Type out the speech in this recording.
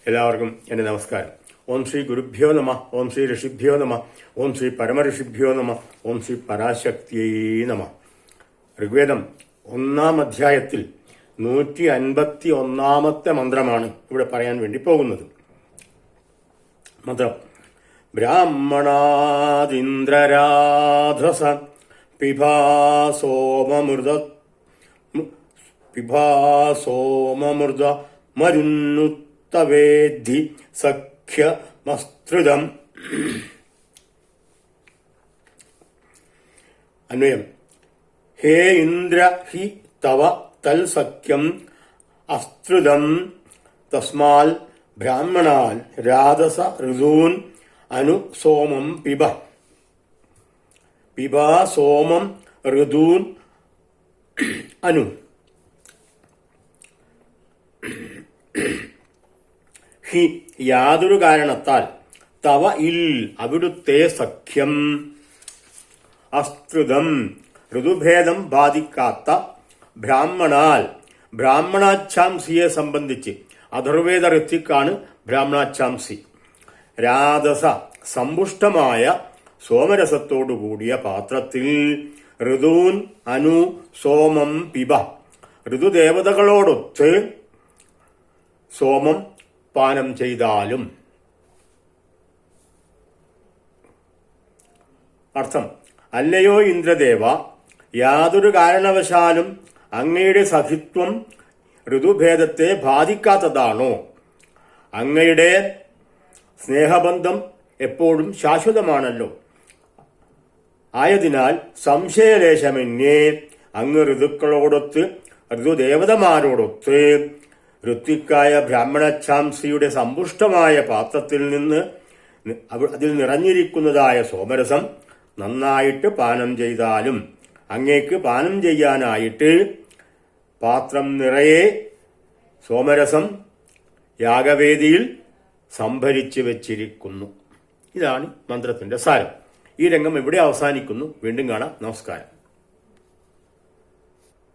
എല്ലാവർക്കും എൻ്റെ നമസ്കാരം. ഓം ശ്രീ ഗുരുഭ്യോ നമ, ഓം ശ്രീ ഋഷിഭ്യോ നമ, ഓം ശ്രീ പരമഋഷിഭ്യോ നമ, ഓം ശ്രീ പരാശക്തിയേ നമ. ഋഗ്വേദം 1-ാം അധ്യായത്തിൽ 151-ാമത്തെ മന്ത്രമാണ് ഇവിടെ പറയാൻ വേണ്ടി പോകുന്നത്. മന്ത്രം: ബ്രാഹ്മണാദിന്ദ്രരാധസ പിഭാസോമമൃത മരുന്നുത്തവേദ്ധി സഖ്യമസ്തൃതം. അന്വയം: ഹേ ഇന്ദ്ര ഹി തവ തൽ സഖ്യം അസ്തൃതം തസ്മാൽ ബ്രാഹ്മണാൽ രാധസ ഋതൂൻ അനു സോമം പിബ. പിബാ സോമം ഋതൂൻ അനു. ഹി യാതൊരു കാരണത്താൽ, തവ ഇൽ അവിടുത്തെ സഖ്യം, അസ്തൃതം ഋതുഭേദം ബാധിക്കാത്ത, ബ്രാഹ്മണാൽ ബ്രാഹ്മണാച്ഛാംസിയെ സംബന്ധിച്ച് അഥർവേദ ഋത്തിക്കാണ് ബ്രാഹ്മണാച്ഛാംസി, രാധസ സമ്പുഷ്ടമായ സോമരസത്തോടുകൂടിയ പാത്രത്തിൽ ഋതൂൻ അനു സോമം പിബ, ഋതുദേവതകളോടൊത്ത് സോമം പാനം ചെയ്താലും. അർത്ഥം: അല്ലയോ ഇന്ദ്രദേവ, യാതൊരു കാരണവശാലും അങ്ങയുടെ സഖിത്വം ഋതുഭേദത്തെ ബാധിക്കാത്തതാണോ? അങ്ങയുടെ സ്നേഹബന്ധം എപ്പോഴും ശാശ്വതമാണല്ലോ. ആയതിനാൽ സംശയലേശമന്യേ അങ്ങ് ഋതുക്കളോടൊത്ത്, ഋതുദേവതമാരോടൊത്ത് ഋത്വിക്കായ ബ്രാഹ്മണച്ഛാംസിയുടെ സമ്പുഷ്ടമായ പാത്രത്തിൽ നിന്ന് അതിൽ നിറഞ്ഞിരിക്കുന്നതായ സോമരസം നന്നായിട്ട് പാനം ചെയ്താലും. അങ്ങേക്ക് പാനം ചെയ്യാനായിട്ട് പാത്രം നിറയെ സോമരസം യാഗവേദിയിൽ സംഭരിച്ചു വച്ചിരിക്കുന്നു. ഇതാണ് മന്ത്രത്തിന്റെ സാരം. ഈ രംഗം ഇവിടെ അവസാനിക്കുന്നു. വീണ്ടും കാണാം. നമസ്കാരം.